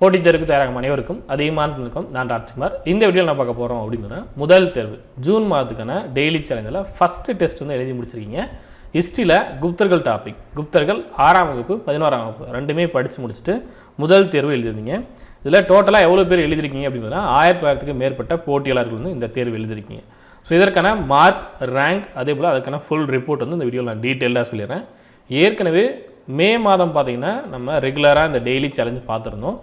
போட்டித் தேர்வுக்கு தயாராகும் அனைவருக்கும் அதிகமானவர்களுக்கும் நான் ராஜ்குமார். இந்த வீடியோவில் நான் பார்க்க போகிறோம் அப்படின்னா முதல் தேர்வு ஜூன் மாதத்துக்கான டெய்லி சேலஞ்சில் ஃபஸ்ட்டு டெஸ்ட் வந்து எழுதி முடிச்சிருக்கீங்க. ஹிஸ்ட்ரியில் குப்தர்கள் டாபிக், குப்தர்கள் 6ஆம் வகுப்பு 11ஆம் வகுப்பு ரெண்டுமே படித்து முடிச்சுட்டு முதல் தேர்வு எழுதியிருந்தீங்க. இதில் டோட்டலாக எவ்வளோ பேர் எழுதிருக்கீங்க அப்படின்னா 1000க்கு மேற்பட்ட போட்டியாளர்கள் வந்து இந்த தேர்வு எழுதிருக்கீங்க. ஸோ இதற்கான மார்க், ரேங்க், அதே போல் அதுக்கான ஃபுல் ரிப்போர்ட் வந்து இந்த வீடியோவில் நான் டீட்டெயிலாக சொல்லிடுறேன். ஏற்கனவே மே மாதம் பார்த்திங்கன்னா நம்ம ரெகுலராக இந்த டெய்லி சேலஞ்ச் பார்த்துருந்தோம்.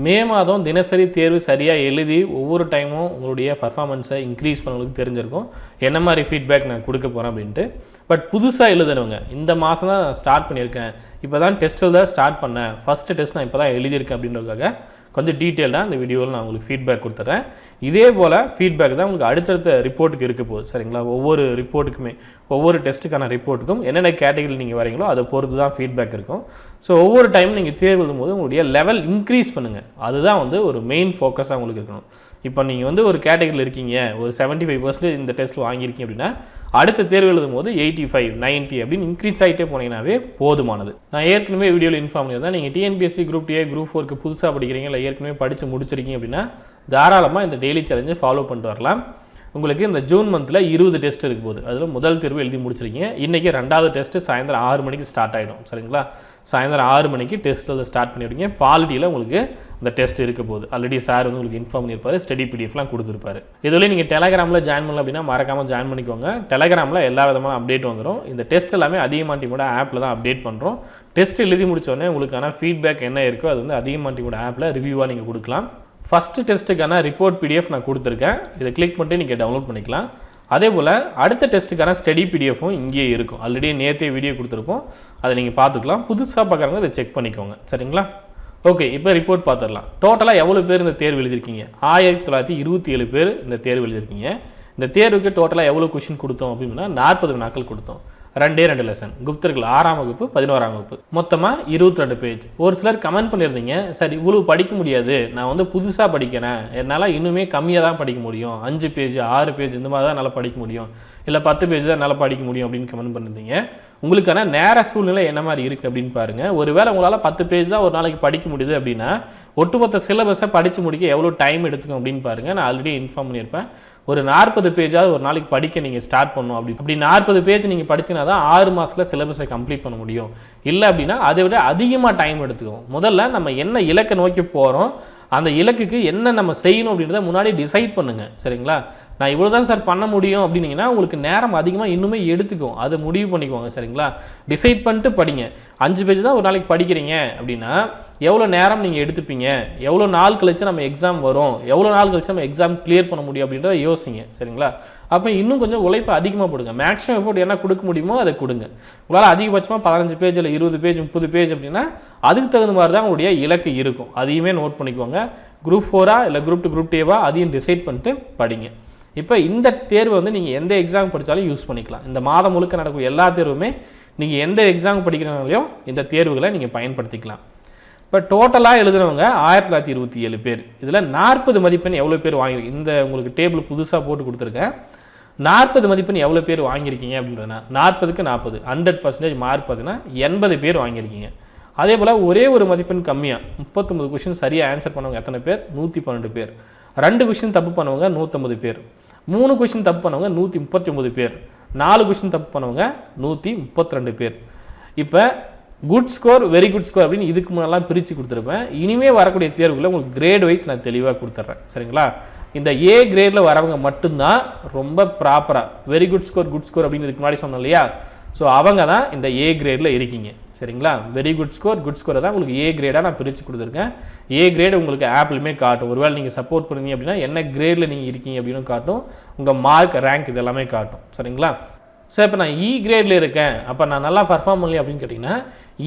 மே மாதம் தினசரி தேர்வு சரியாக எழுதி ஒவ்வொரு டைமும் உங்களுடைய பர்ஃபார்மன்ஸை இன்க்ரீஸ் பண்ணவங்களுக்கு தெரிஞ்சிருக்கும் என்ன மாதிரி ஃபீட்பேக் நான் கொடுக்க போகிறேன் அப்படின்ட்டு. பட் புதுசாக எழுதுனவங்க இந்த மாதம் தான் நான் ஸ்டார்ட் பண்ணியிருக்கேன், இப்போ தான் டெஸ்ட் எழுத ஸ்டார்ட் பண்ணேன், ஃபஸ்ட்டு டெஸ்ட் நான் இப்போ தான் எழுதியிருக்கேன் அப்படின்றதுக்காக கொஞ்சம் டீட்டெயிலாக இந்த வீடியோவில் நான் உங்களுக்கு ஃபீட்பேக் கொடுத்துட்றேன். இதே போல் ஃபீட்பேக் தான் உங்களுக்கு அடுத்தடுத்த ரிப்போர்ட்டுக்கு இருக்க போகுது, சரிங்களா? ஒவ்வொரு ரிப்போர்ட்டுக்குமே, ஒவ்வொரு டெஸ்ட்டுக்கான ரிப்போர்ட்டுக்கும் என்னென்ன கேட்டகரி நீங்கள் வரீங்களோ அதை பொறுத்து தான் ஃபீட்பேக் இருக்கும். ஸோ ஒவ்வொரு டைம் நீங்கள் தேர்வு எழுதும்போது உங்களுடைய லெவல் இன்க்ரீஸ் பண்ணுங்கள், அதுதான் வந்து ஒரு மெயின் ஃபோக்கஸாக உங்களுக்கு இருக்கணும். இப்போ நீங்கள் வந்து ஒரு கேட்டகரியில் இருக்கீங்க, ஒரு 75% இந்த டெஸ்ட்டில் வாங்கியிருக்கீங்க அப்படின்னா அடுத்த தேர்வு எழுதும் போது 85, 90 அப்படின்னு இன்க்ரீஸ் ஆகிட்டே போனீங்கன்னாவே போதுமானது. நான் ஏற்கனவே வீடியோவில் இன்ஃபார்ம் பண்ணியிருந்தேன், நீங்கள் டிஎன்பிஎஸ்சி குரூப் டி, குரூப் 4க்கு புதுசாக படிக்கிறீங்க இல்லை ஏற்கனவே படித்து முடிச்சிருக்கீங்க அப்படின்னா தாராளமாக இந்த டெய்லி சேலஞ்சை ஃபாலோ பண்ணிட்டு வரலாம். உங்களுக்கு இந்த ஜூன் மந்தில் 20 டெஸ்ட் இருக்க போகுது. அதில் முதல் தேர்வு எழுதி முடிச்சிருக்கீங்க. இன்றைக்கி 2வது டெஸ்ட்டு சாயந்தரம் 6 மணிக்கு ஸ்டார்ட் ஆகிடும், சரிங்களா? சாயந்தரம் 6 மணிக்கு டெஸ்ட் அதை ஸ்டார்ட் பண்ணிவிடுங்க. பாலிட்டியில் உங்களுக்கு இந்த டெஸ்ட் இருக்க போகுது. ஆல்ரெடி சார் வந்து உங்களுக்கு இன்ஃபார்ம் பண்ணியிருப்பாரு, ஸ்டடி பிடிஎஃப்லாம் கொடுத்துருப்பாரு. இதுலேயே நீங்கள் டெலகிராமில் ஜாயின் பண்ணல அப்படின்னா மறக்காமல் ஜாயின் பண்ணிக்கோங்க. டெலகிராமில் எல்லா விதமான அப்டேட் வந்துடும். இந்த டெஸ்ட் எல்லாமே அதிகமான டீமோட ஆப்பில் தான் அப்டேட் பண்ணுறோம். டெஸ்ட் எழுதி முடித்தோடனே உங்களுக்கான ஃபீட்பேக் என்ன இருக்கோ அது வந்து அதிகமான டீமோட ஆப்பில் ரிவ்யூவாக நீங்கள் கொடுக்கலாம். ஃபஸ்ட்டு டெஸ்ட்டுக்கான ரிப்போர்ட் பிடிஎஃப் நான் கொடுத்துருக்கேன், இதை கிளிக் பண்ணிட்டு நீங்கள் டவுன்லோட் பண்ணிக்கலாம். அதே போல் அடுத்த டெஸ்ட்டுக்கான ஸ்டடி பிடிஎஃப்பும் இங்கேயே இருக்கும். ஆல்ரெடி நேற்றே வீடியோ கொடுத்துருப்போம், அதை நீங்கள் பார்த்துக்கலாம். புதுசாக பார்க்குறவங்க இதை செக் பண்ணிக்கோங்க, சரிங்களா? ஓகே, இப்போ ரிப்போர்ட் பார்த்துடலாம். டோட்டலாக எவ்வளோ பேர் இந்த தேர்வு எழுதிருக்கீங்க? 1927 பேர் இந்த தேர்வு எழுதிருக்கீங்க. இந்த தேர்வுக்கு டோட்டலாக எவ்வளோ கொஷின் கொடுத்தோம் அப்படின்னா 40 வினாக்கள் கொடுத்தோம். 2 லெசன், குப்தர்கள் 6ஆம் வகுப்பு 11ஆம் வகுப்பு, மொத்தமாக 22 பேஜ். ஒரு சிலர் கமெண்ட் பண்ணியிருந்தீங்க, சார் இவ்வளோ படிக்க முடியாது, நான் வந்து புதுசாக படிக்கிறேன், என்னால் இன்னுமே கம்மியாக தான் படிக்க முடியும், 5 பேஜ் 6 பேஜ் இந்த மாதிரி தான் என்னால் படிக்க முடியும், இல்லை 10 பேஜ் தான் என்னால் படிக்க முடியும் அப்படின்னு கமெண்ட் பண்ணியிருந்தீங்க. உங்களுக்கான நேர சூழ்நிலை என்ன மாதிரி இருக்குது அப்படின்னு பாருங்கள். ஒருவேளை உங்களால் 10 பேஜ் தான் ஒரு நாளைக்கு படிக்க முடியுது அப்படின்னா ஒட்டுமொத்த சிலபஸை படித்து முடிக்க எவ்வளோ டைம் எடுத்துக்கும் அப்படின்னு பாருங்கள். நான் ஆல்ரெடி இன்ஃபார்ம் பண்ணியிருப்பேன், ஒரு 40 பேஜாவது ஒரு நாளைக்கு படிக்க நீங்கள் ஸ்டார்ட் பண்ணணும். அப்படி 40 பேஜ் நீங்கள் படிச்சினா தான் 6 மாதத்தில் சிலபஸை கம்ப்ளீட் பண்ண முடியும். இல்லை அப்படின்னா அதை விட அதிகமாக டைம் எடுத்துக்கும். முதல்ல நம்ம என்ன இலக்கை நோக்கி போகிறோம், அந்த இலக்குக்கு என்ன நம்ம செய்யணும் அப்படின்றத முன்னாடி டிசைட் பண்ணுங்கள், சரிங்களா? நான் இவ்வளோ தான் சார் பண்ண முடியும் அப்படின்னீங்கன்னா உங்களுக்கு நேரம் அதிகமாக இன்னுமே எடுத்துக்கும், அதை முடிவு பண்ணிக்குவாங்க, சரிங்களா? டிசைட் பண்ணிட்டு படிங்க. 5 பேஜ் தான் ஒரு நாளைக்கு படிக்கிறீங்க அப்படின்னா எவ்வளோ நேரம் நீங்கள் எடுத்துப்பீங்க, எவ்வளோ நாள் கழிச்சு நம்ம எக்ஸாம் வரும், எவ்வளோ நாள் கழிச்சு நம்ம எக்ஸாம் கிளியர் பண்ண முடியும் அப்படின்றத யோசிங்க, சரிங்களா? அப்போ இன்னும் கொஞ்சம் உழைப்பை அதிகமாக போடுங்க. மேக்ஸிமம் எஃபோர்ட் என்ன கொடுக்க முடியுமோ அதை கொடுங்க. உங்களால் அதிகபட்சமாக 15 பேஜ் இல்லை 20 பேஜ் 30 பேஜ் அப்படின்னா அதுக்கு தகுந்த மாதிரி தான் உங்களுடைய இலக்கு இருக்கும். அதையுமே நோட் பண்ணிக்குவாங்க. குரூப் 4ஆ இல்லை குரூப் 2 குரூப் 2வா அதையும் டிசைட் பண்ணிட்டு படிங்க. இப்போ இந்த தேர்வு வந்து நீங்கள் எந்த எக்ஸாம் படித்தாலும் யூஸ் பண்ணிக்கலாம். இந்த மாதம் முழுக்க நடக்கும் எல்லா தேர்வுமே நீங்கள் எந்த எக்ஸாம் படிக்கிறனாலையும் இந்த தேர்வுகளை நீங்கள் பயன்படுத்திக்கலாம். இப்போ டோட்டலாக எழுதுனவங்க 1927 பேர். இதில் 40 மதிப்பெண் எவ்வளோ பேர் வாங்கியிருக்கீங்க? இந்த உங்களுக்கு டேபிள் புதுசாக போட்டு கொடுத்துருக்கேன். 40 மதிப்பெண் எவ்வளோ பேர் வாங்கியிருக்கீங்க அப்படின்றதுனா 40க்கு 40 100% மார்க் பார்த்தீங்கன்னா 80 பேர் வாங்கியிருக்கீங்க. அதே போல் ஒரே ஒரு மதிப்பெண் கம்மியாக 39 கொஷின் சரியாக ஆன்சர் பண்ணவங்க எத்தனை பேர்? 112 பேர். 2 கொஷின் தப்பு பண்ணவங்க 150 பேர். 3 கொஷின் தப்பு பண்ணவங்க 139 பேர். 4 கொஷின் தப்பு பண்ணவங்க 132 பேர். இப்போ good score, very good score அப்படின்னு இதுக்கு முன்னெல்லாம் பிரித்து கொடுத்துருப்பேன். இனிமேல் வரக்கூடிய தேர்வுகளை உங்களுக்கு கிரேட் வைஸ் நான் தெளிவாக கொடுத்துட்றேன், சரிங்களா? இந்த ஏ கிரேடில் வரவங்க மட்டும்தான் ரொம்ப ப்ராப்பராக very good score, good score அப்படின்னு இதுக்கு முன்னாடி சொன்னோம் இல்லையா? ஸோ அவங்க தான் இந்த ஏ கிரேடில் இருக்கீங்க, சரிங்களா? வெரி குட் ஸ்கோர், குட் ஸ்கோரை தான் உங்களுக்கு ஏ கிரேடாக நான் பிரித்து கொடுத்துருக்கேன். ஏ கிரேடு உங்களுக்கு ஆப்லையுமே காட்டும். ஒருவேளை நீங்கள் சப்போர்ட் பண்ணுவீங்க அப்படின்னா என்ன கிரேடில் நீங்கள் இருக்கீங்க அப்படின்னு காட்டும். உங்கள் மார்க், ரேங்க் இது எல்லாமே காட்டும், சரிங்களா? சார் இப்போ நான் இ கிரேடில் இருக்கேன், அப்போ நான் நல்லா பர்ஃபார்ம் பண்ணல அப்படின்னு கேட்டிங்கன்னா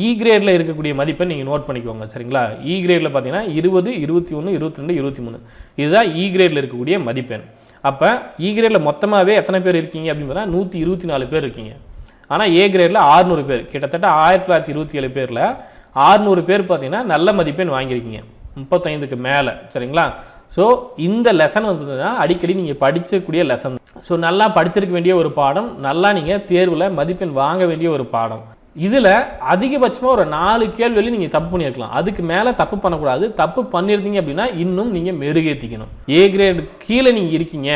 இ கிரேடில் இருக்கக்கூடிய மதிப்பை நீங்கள் நோட் பண்ணிக்கோங்க, சரிங்களா? இ கிரேடில் பார்த்தீங்கன்னா 20, 21, 22, 23 இதுதான் இ கிரேடில் இருக்கக்கூடிய மதிப்பெண். அப்போ இ கிரேடில் மொத்தமாகவே எத்தனை பேர் இருக்கீங்க அப்படின்னு பார்த்தா 124 பேர் இருக்கீங்க. ஆனால் ஏ கிரேடில் 600 பேர், கிட்டத்தட்ட 1927 பேரில் 600 பேர் பார்த்தீங்கன்னா நல்ல மதிப்பெண் வாங்கியிருக்கீங்க, 35க்கு மேலே, சரிங்களா? ஸோ இந்த லெசன் வந்து அடிக்கடி நீங்கள் படிக்கக்கூடிய லெசன். ஸோ நல்லா படிச்சிருக்க வேண்டிய ஒரு பாடம், நல்லா நீங்கள் தேர்வில் மதிப்பெண் வாங்க வேண்டிய ஒரு பாடம். இதில் அதிகபட்சமாக ஒரு 4 கேள்வியில் நீங்கள் தப்பு பண்ணியிருக்கலாம். அதுக்கு மேலே தப்பு பண்ணக்கூடாது. தப்பு பண்ணியிருந்தீங்க அப்படின்னா இன்னும் நீங்கள் மெருகேற்றிக்கணும். ஏ கிரேடு கீழே நீங்கள் இருக்கீங்க,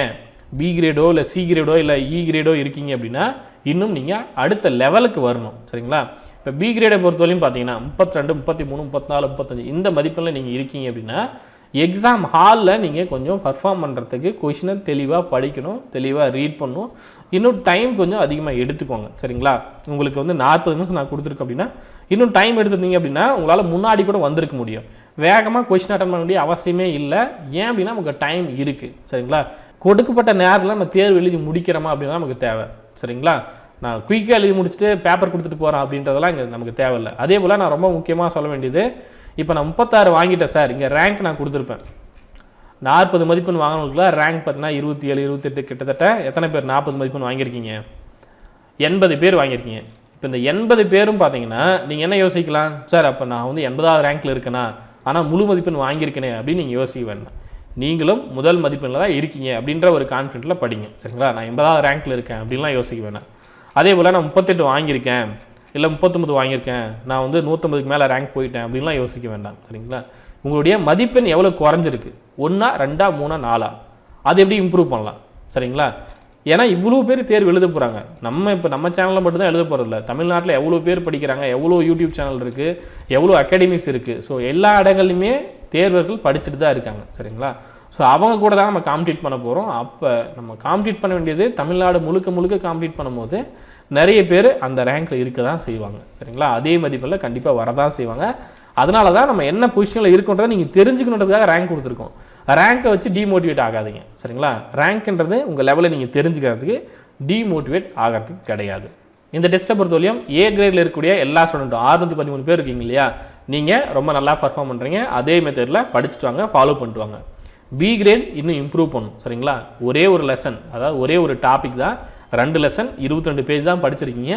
பி கிரேடோ இல்லை சி கிரேடோ இல்லை இ கிரேடோ இருக்கீங்க அப்படின்னா இன்னும் நீங்கள் அடுத்த லெவலுக்கு வரணும். சரிங்களா? இப்போ பி கிரேடை பொறுத்தவரையும் பார்த்தீங்கன்னா 32, 33, 34, 35 இந்த மதிப்பெண்ணில் நீங்கள் இருக்கீங்க அப்படின்னா எக்ஸாம் ஹாலில் நீங்கள் கொஞ்சம் பர்ஃபார்ம் பண்ணுறதுக்கு கொஷினை தெளிவாக படிக்கணும், தெளிவாக ரீட் பண்ணணும். இன்னும் டைம் கொஞ்சம் அதிகமாக எடுத்துக்கோங்க. சரிங்களா? உங்களுக்கு வந்து 40 நிமிஷம் நான் கொடுத்துருக்கேன் அப்படின்னா இன்னும் டைம் எடுத்துருந்தீங்க அப்படின்னா உங்களால் முன்னாடி கூட வந்திருக்க முடியும். வேகமாக கொஷின் அட்டன் பண்ண வேண்டிய அவசியமே இல்லை. ஏன் அப்படின்னா நமக்கு டைம் இருக்குது. சரிங்களா? கொடுக்கப்பட்ட நேரத்தில் நம்ம தேர்வு எழுதி முடிக்கிறோமா அப்படின்னா நமக்கு தேவை. சரிங்களா? நான் குயிக்காக எழுதி முடிச்சுட்டு பேப்பர் கொடுத்துட்டு போகிறேன் அப்படின்றதெல்லாம் இங்கே நமக்கு தேவையில்லை. அதே போல் நான் ரொம்ப முக்கியமாக சொல்ல வேண்டியது, இப்போ நான் 36 வாங்கிட்டேன் சார், இங்கே ரேங்க் நான் கொடுத்துருப்பேன். 40 மதிப்பெண் வாங்கினவங்களுக்குலாம் ரேங்க் பார்த்தீங்கன்னா 27, 28 கிட்டத்தட்ட எத்தனை பேர் 40 மதிப்பெண் வாங்கியிருக்கீங்க? 80 பேர் வாங்கியிருக்கீங்க. இப்போ இந்த 80 பேரும் பார்த்தீங்கன்னா நீங்கள் என்ன யோசிக்கலாம், சார் அப்போ நான் வந்து 80வது ரேங்க்கில் இருக்கேனா, ஆனால் முழு மதிப்பெண் வாங்கியிருக்கேனே அப்படின்னு நீங்கள் யோசிக்க வேண்டாம். நீங்களும் முதல் மதிப்பெண்ணில் தான் இருக்கீங்க அப்படின்ற ஒரு கான்ஃபிடென்ட்டில் படிங்க. சரிங்களா? நான் 80வது ரேங்க்கில் இருக்கேன் அப்படின்லாம் யோசிக்க வேண்டாம். அதே போல் நான் 38 வாங்கியிருக்கேன், இல்லை 39 வாங்கியிருக்கேன், நான் வந்து 150க்கு மேலே ரேங்க் போயிட்டேன் அப்படின்லாம் யோசிக்க வேண்டாம். சரிங்களா? உங்களுடைய மதிப்பெண் எவ்வளோ குறைஞ்சிருக்கு, 1, 2, 3, 4 அது எப்படி இம்ப்ரூவ் பண்ணலாம்? சரிங்களா? ஏன்னா இவ்வளோ பேர் தேர்வு எழுத போகிறாங்க. இப்போ நம்ம சேனலில் மட்டும்தான் எழுத போகிறதில்ல, தமிழ்நாட்டில் எவ்வளோ பேர் படிக்கிறாங்க, எவ்வளோ யூடியூப் சேனல் இருக்குது, எவ்வளோ அகாடமிஸ் இருக்குது. ஸோ எல்லா இடங்கள்லையுமே தேர்வர்கள் படிச்சுட்டு தான் இருக்காங்க. சரிங்களா? ஸோ அவங்க கூட தான் நம்ம காம்பீட் பண்ண போகிறோம். அப்போ நம்ம காம்பீட் பண்ண வேண்டியது தமிழ்நாடு முழுக்க காம்பீட் பண்ணும்போது நிறைய பேர் அந்த ரேங்க்கில் இருக்க தான் செய்வாங்க. சரிங்களா? அதே மதிப்பெண்ணில் கண்டிப்பாக வரதான் செய்வாங்க. அதனால தான் நம்ம என்ன பொசிஷனில் இருக்குன்றதை நீங்கள் தெரிஞ்சுக்கணுன்றதுக்காக ரேங்க் கொடுத்துருக்கோம். ரேங்கை வச்சு டிமோட்டிவேட் ஆகாதீங்க. சரிங்களா? ரேங்க்ன்றது உங்கள் லெவலில் நீங்கள் தெரிஞ்சுக்கிறதுக்கு, டிமோட்டிவேட் ஆகிறதுக்கு கிடையாது. இந்த டெஸ்ட்டை பொறுத்தவரையும் ஏ கிரேடில் இருக்கக்கூடிய எல்லா ஸ்டூடெண்ட்டும் 613 பேர் இருக்கீங்க இல்லையா, நீங்கள் ரொம்ப நல்லா பர்ஃபார்ம் பண்ணுறீங்க. அதே மெத்தடில் படிச்சுட்டு வாங்க, ஃபாலோ பண்ணிட்டு வாங்க. பி கிரேட் இன்னும் இம்ப்ரூவ் பண்ணும். சரிங்களா? ஒரே ஒரு லெசன், அதாவது ஒரே ஒரு டாபிக் தான், 2 லெசன் 22 பேஜ் தான் படிச்சிருக்கீங்க.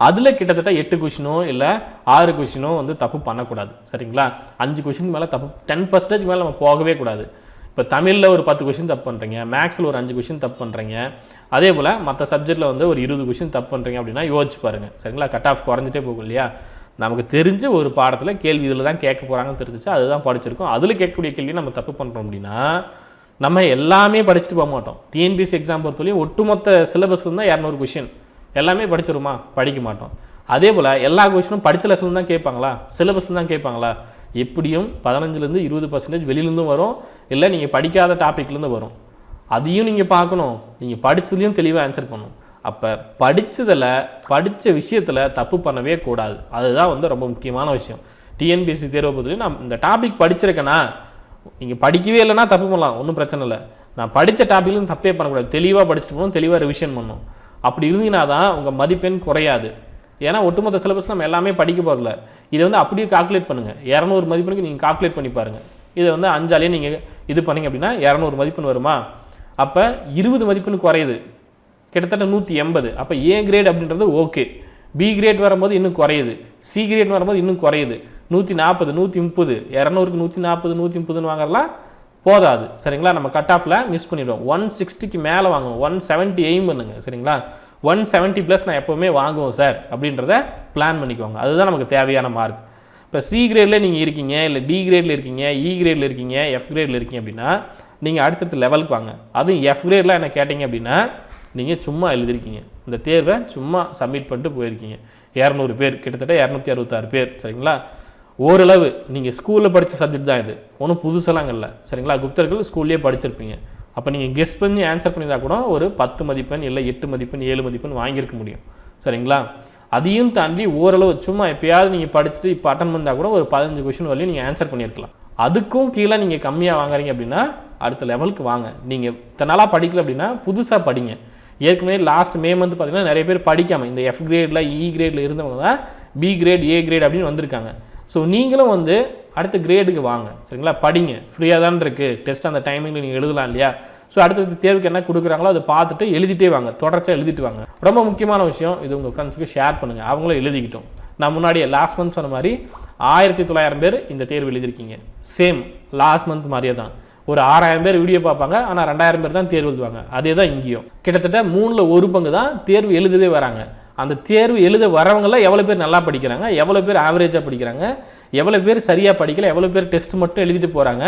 அதில் கிட்டத்தட்ட 8 கொஷினோ இல்லை 6 கொஷினோ வந்து தப்பு பண்ணக்கூடாது. சரிங்களா? 5 கொஷின் மேலே தப்பு, 10% மேலே நம்ம போகவே கூடாது. இப்போ தமிழில் ஒரு 10 கொஷின் தப்பு பண்ணுறீங்க, மேக்ஸில் ஒரு 5 கொஷின் தப்பு பண்ணுறீங்க, அதே போல் மற்ற சப்ஜெக்டில் வந்து ஒரு 20 கொஷின் தப்பு பண்ணுறீங்க அப்படின்னா யோசிச்சு பாருங்கள். சரிங்களா? கட் ஆஃப் குறைஞ்சிட்டே போகும் இல்லையா? நமக்கு தெரிஞ்ச ஒரு பாடத்தில் கேள்வி இதில் தான் கேட்க போகிறாங்கன்னு தெரிஞ்சிச்சு, அதுதான் படிச்சிருக்கோம். அதில் கேட்கக்கூடிய கேள்வி நம்ம தப்பு பண்ணுறோம் அப்படின்னா நம்ம எல்லாமே படிச்சுட்டு போக மாட்டோம். டிஎன்பிஎஸ்சி எக்ஸாம் பொறுத்தவரையும் ஒட்டுமொத்த சிலபஸ்ல இருந்தால் 200 கொஷின் எல்லாமே படிச்சிருமா? படிக்க மாட்டோம். அதே போல் எல்லா கொஷினும் படித்த லெசன் தான் கேட்பாங்களா? சிலபஸ்ல தான் கேட்பாங்களா? எப்படியும் 15லேருந்து 20% வெளியிலேருந்தும் வரும், இல்லை நீங்கள் படிக்காத டாப்பிக்லேருந்து வரும். அதையும் நீங்கள் பார்க்கணும், நீங்கள் படித்ததுலையும் தெளிவாக ஆன்சர் பண்ணணும். அப்போ படித்த விஷயத்தில் தப்பு பண்ணவே கூடாது. அதுதான் வந்து ரொம்ப முக்கியமான விஷயம். டிஎன்பிஎஸ்சி தேர்வை பொறுத்தவரையும் நான் இந்த டாபிக் படிச்சிருக்கேன்னா, நீங்கள் படிக்கவே இல்லைன்னா தப்பு பண்ணலாம், ஒன்றும் பிரச்சனை இல்லை. நான் படித்த டாப்பிக்லேருந்து தப்பே பண்ணக்கூடாது, தெளிவாக படிச்சுட்டு போகணும், தெளிவாக ரிவிஷன் பண்ணணும். அப்படி இருந்தீங்கன்னா தான் உங்கள் மதிப்பெண் குறையாது. ஏன்னா ஒட்டுமொத்த சிலபஸ் நம்ம எல்லாமே படிக்க போகிறதில்ல. இதை வந்து அப்படியே கால்குலேட் பண்ணுங்கள். 200 மதிப்பெண்ணுக்கு நீங்கள் கால்குலேட் பண்ணி பாருங்கள். இதை வந்து 5ஆலேயே நீங்கள் இது பண்ணிங்க அப்படின்னா 200 மதிப்பெண் வருமா? அப்போ 20 மதிப்பெண் குறையுது, கிட்டத்தட்ட 180. அப்போ ஏ கிரேட் அப்படின்றது ஓகே. பி கிரேட் வரும்போது இன்னும் குறையுது, சி கிரேட் வரும்போது இன்னும் குறையுது. 140, 130, 200க்கு 140, 130ன்னு வாங்கலாம் போதாது. சரிங்களா? நம்ம கட் ஆஃபில் மிஸ் பண்ணிவிடுவோம். 160க்கு மேலே வாங்குவோம், 170 எய்ம் பண்ணுங்க. சரிங்களா? 170+ நான் எப்போவுமே வாங்குவோம் சார் அப்படின்றத பிளான் பண்ணிக்குவாங்க. அதுதான் நமக்கு தேவையான மார்க். இப்போ சி கிரேடில் நீங்கள் இருக்கீங்க, இல்லை டி கிரேடில் இருக்கீங்க, இ கிரேடில் இருக்கீங்க, எஃப் கிரேடில் இருக்கீங்க அப்படின்னா நீங்கள் அடுத்தடுத்த லெவலுக்கு வாங்க. அதுவும் எஃப் கிரேடில் என்ன கேட்டிங்க அப்படின்னா நீங்கள் சும்மா எழுதிருக்கீங்க, இந்த தேர்வை சும்மா சப்மிட் பண்ணிட்டு போயிருக்கீங்க. 200 பேர், கிட்டத்தட்ட 266 பேர். சரிங்களா? ஓரளவு நீங்கள் ஸ்கூலில் படித்த சப்ஜெக்ட் தான் இது, ஒன்றும் புதுசெல்லாம் இல்லை. சரிங்களா? குப்தர்கள் ஸ்கூல்லேயே படிச்சிருப்பீங்க. அப்போ நீங்கள் கெஸ் பண்ணி ஆன்சர் பண்ணியிருந்தா கூட ஒரு 10 மதிப்பெண் இல்லை 8 மதிப்பெண் 7 மதிப்பெண் வாங்கியிருக்க முடியும். சரிங்களா? அதையும் தாண்டி ஓரளவு சும்மா எப்பயாவது நீங்கள் படிச்சுட்டு இப்போ அட்டன் பண்ணால் கூட ஒரு 15 கொஷின் வரலையும் நீங்கள் ஆன்சர் பண்ணியிருக்கலாம். அதுக்கும் கீழே நீங்கள் கம்மியாக வாங்குறீங்க அப்படின்னா அடுத்த லெவலுக்கு வாங்க. நீங்கள் இத்தனை நாளாக படிக்கல அப்படின்னா புதுசாக படிங்க. ஏற்கனவே லாஸ்ட் மே மந்த் பார்த்தீங்கன்னா நிறைய பேர் படிக்காமல் இந்த எஃப் கிரேடில் இ கிரேடில் இருந்தவங்க தான் பி கிரேட் ஏ கிரேட் அப்படின்னு வந்திருக்காங்க. ஸோ நீங்களும் வந்து அடுத்த கிரேடுக்கு வாங்க. சரிங்களா? படிங்க, ஃப்ரீயாக தான் இருக்குது, டெஸ்ட் அந்த டைமிங்கில் நீங்கள் எழுதலாம் இல்லையா? ஸோ அடுத்த தேர்வுக்கு என்ன கொடுக்குறாங்களோ அதை பார்த்துட்டு எழுதிட்டே வாங்க, தொடர்ச்சியாக எழுதிட்டு வாங்க. ரொம்ப முக்கியமான விஷயம், இது உங்கள் ஃப்ரெண்ட்ஸுக்கு ஷேர் பண்ணுங்கள், அவங்களும் எழுதிக்கிட்டோம். நான் முன்னாடியே லாஸ்ட் மந்த் சொன்ன மாதிரி 1900 பேர் இந்த தேர்வு எழுதியிருக்கீங்க. சேம் லாஸ்ட் மந்த் மாதிரியே தான் ஒரு 6000 பேர் வீடியோ பார்ப்பாங்க, ஆனால் 2000 பேர் தான் தேர்வு எழுதுவாங்க. அதே தான் இங்கேயும் கிட்டத்தட்ட 3ல் 1 பங்கு தான் தேர்வு எழுதவே வராங்க. அந்த தேர்வு எழுத வரவங்களாம் எவ்வளோ பேர் நல்லா படிக்கிறாங்க, எவ்வளோ பேர் ஆவரேஜாக படிக்கிறாங்க, எவ்வளோ பேர் சரியாக படிக்கல, எவ்வளோ பேர் டெஸ்ட் மட்டும் எழுதிட்டு போகிறாங்க,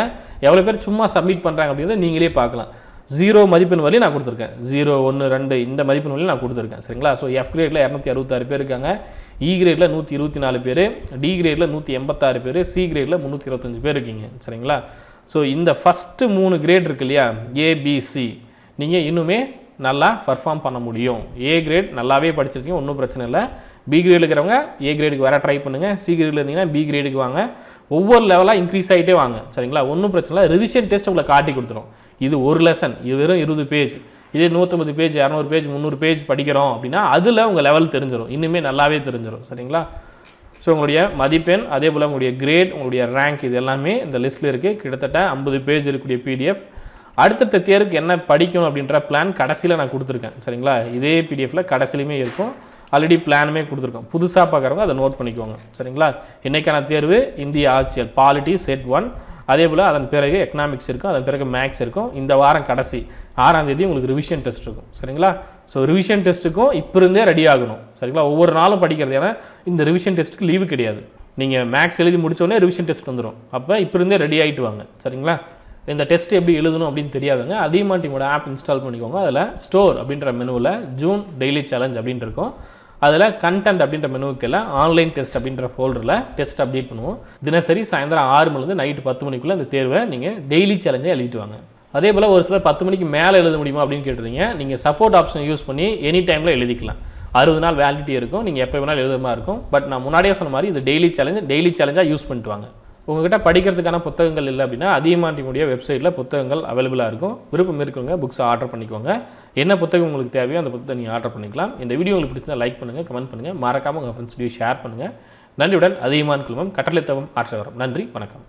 எவ்வளோ பேர் சும்மா சப்மிட் பண்ணுறாங்க அப்படிங்கிறத நீங்களே பார்க்கலாம். 0 மதிப்பெண் வரையும் நான் கொடுத்துருக்கேன். 0, 1, 2 இந்த மதிப்பெண் வரையும் நான் கொடுத்துருக்கேன். சரிங்களா? ஸோ எஃப் கிரேடில் 266 பேர் இருக்காங்க, இ கிரேடில் 124 பேர், டி கிரேடில் 186 பேர், சி கிரேடில் 325 பேர் இருக்கீங்க. சரிங்களா? ஸோ இந்த ஃபஸ்ட்டு 3 கிரேட் இருக்கு இல்லையா, ஏபிசி, நீங்கள் இன்னுமே நல்லா பர்ஃபார்ம் பண்ண முடியும். ஏ கிரேட் நல்லாவே படிச்சிருக்கீங்க, ஒன்றும் பிரச்சனை இல்லை. பி கிரேடில் இருக்கிறவங்க ஏ கிரேடுக்கு வர ட்ரை பண்ணுங்கள். சி கிரேடில் இருந்தீங்கன்னா பி கிரேடுக்கு வாங்க. ஒவ்வொரு லெவலாக இன்க்ரீஸ் ஆகிட்டே வாங்க. சரிங்களா? ஒன்றும் பிரச்சனை இல்லை. ரிவிஷன் டெஸ்ட் உங்களை காட்டி கொடுத்துரும். இது ஒரு லெசன், இது வெறும் 20 பேஜ். இதே 150 பேஜ், 200 பேஜ், 300 பேஜ் படிக்கிறோம் அப்படின்னா அதில் உங்கள் லெவல் தெரிஞ்சிடும், இன்னுமே நல்லாவே தெரிஞ்சிடும். சரிங்களா? ஸோ உங்களுடைய மதிப்பெண், அதே போல் உங்களுடைய கிரேட், உங்களுடைய ரேங்க், இது எல்லாமே இந்த லிஸ்ட்டில் இருக்குது. கிட்டத்தட்ட 50 பேஜ் இருக்கக்கூடிய பிடிஎஃப். அடுத்தடுத்த தேர்வுக்கு என்ன படிக்கணும் அப்படின்ற பிளான் கடைசியில் நான் கொடுத்துருக்கேன். சரிங்களா? இதே பிடிஎஃப்பில் கடைசிலையுமே இருக்கும். ஆல்ரெடி பிளானுமே கொடுத்துருக்கோம். புதுசாக பார்க்குறவங்க அதை நோட் பண்ணிக்கோங்க. சரிங்களா? இன்றைக்கான தேர்வு இந்திய ஆட்சியல் பாலிட்டி செட் 1, அதே போல் அதன் பிறகு எக்கனாமிக்ஸ் இருக்கும், அதன் பிறகு மேக்ஸ் இருக்கும். இந்த வாரம் கடைசி 6ஆம் தேதி உங்களுக்கு ரிவிஷன் டெஸ்ட் இருக்கும். சரிங்களா? ஸோ ரிவிஷன் டெஸ்ட்டுக்கும் இப்போ இருந்தே ரெடி ஆகணும். சரிங்களா? ஒவ்வொரு நாளும் படிக்கிறது, ஏன்னா இந்த ரிவிஷன் டெஸ்ட்டுக்கு லீவு கிடையாது. நீங்கள் மேக்ஸ் எழுதி முடித்தோடனே ரிவிஷன் டெஸ்ட் வந்துடும். அப்போ இப்போ இருந்தே ரெடி ஆகிட்டு வாங்க. சரிங்களா? இந்த டெஸ்ட் எப்படி எழுதணும் அப்படின்னு தெரியாதுங்க, அதியமான் டீமோட ஆப் இன்ஸ்டால் பண்ணிக்கோங்க. அதில் ஸ்டோர் அப்படின்ற மெனுவில் ஜூன் டெய்லி சேலஞ்ச் அப்படின்ட்டு இருக்கும். அதில் கண்டென்ட் அப்படின்ற மெனுவுக்கு ஆன்லைன் டெஸ்ட் அப்படின்ற ஃபோல்டரில் டெஸ்ட் அப்டேட் பண்ணுவோம். தினசரி சாயந்தரம் 6 மணிலேருந்து நைட்டு 10 மணிக்குள்ளே அந்த தேர்வை நீங்கள் டெய்லி சேலஞ்சாக எழுதிட்டு வாங்க. அதே போல் ஒரு சிலர் 10 மணிக்கு மேலே எழுத முடியுமா அப்படின்னு கேட்டுருந்தீங்க. நீங்கள் சப்போர்ட் ஆப்ஷன் யூஸ் பண்ணி எனி டைமில் எழுதிக்கலாம். 60 நாள் வேலிடிட்டி இருக்கும், நீங்கள் எப்போ வேணாலும் எழுத மாதிரி இருக்கும். பட் நான் முன்னாடியே சொன்ன மாதிரி இது டெய்லி சேலஞ்சாக யூஸ் பண்ணிட்டு வாங்க. உங்கள்கிட்ட படிக்கிறதுக்கான புத்தகங்கள் இல்லை அப்படின்னா அதியமான் டீமுடைய வெப்சைட்டில் புத்தகங்கள் அவைலபிளாக இருக்கும். விருப்பம் இருக்கவங்க புக்ஸை ஆர்டர் பண்ணிக்கோங்க. என்ன புத்தகம் உங்களுக்கு தேவையோ அந்த புத்தகத்தை நீங்கள் ஆர்டர் பண்ணிக்கலாம். இந்த வீடியோ உங்களுக்கு பிடிச்சிருந்தா லைக் பண்ணுங்கள், கமெண்ட் பண்ணுங்கள், மறக்காமல் உங்கள் ஃப்ரெண்ட்ஸ் வீடியோ ஷேர் பண்ணுங்கள். நன்றியுடன் அதியமான் குழுமம் கட்டளை தவம் ஆற்றவரம். நன்றி, வணக்கம்.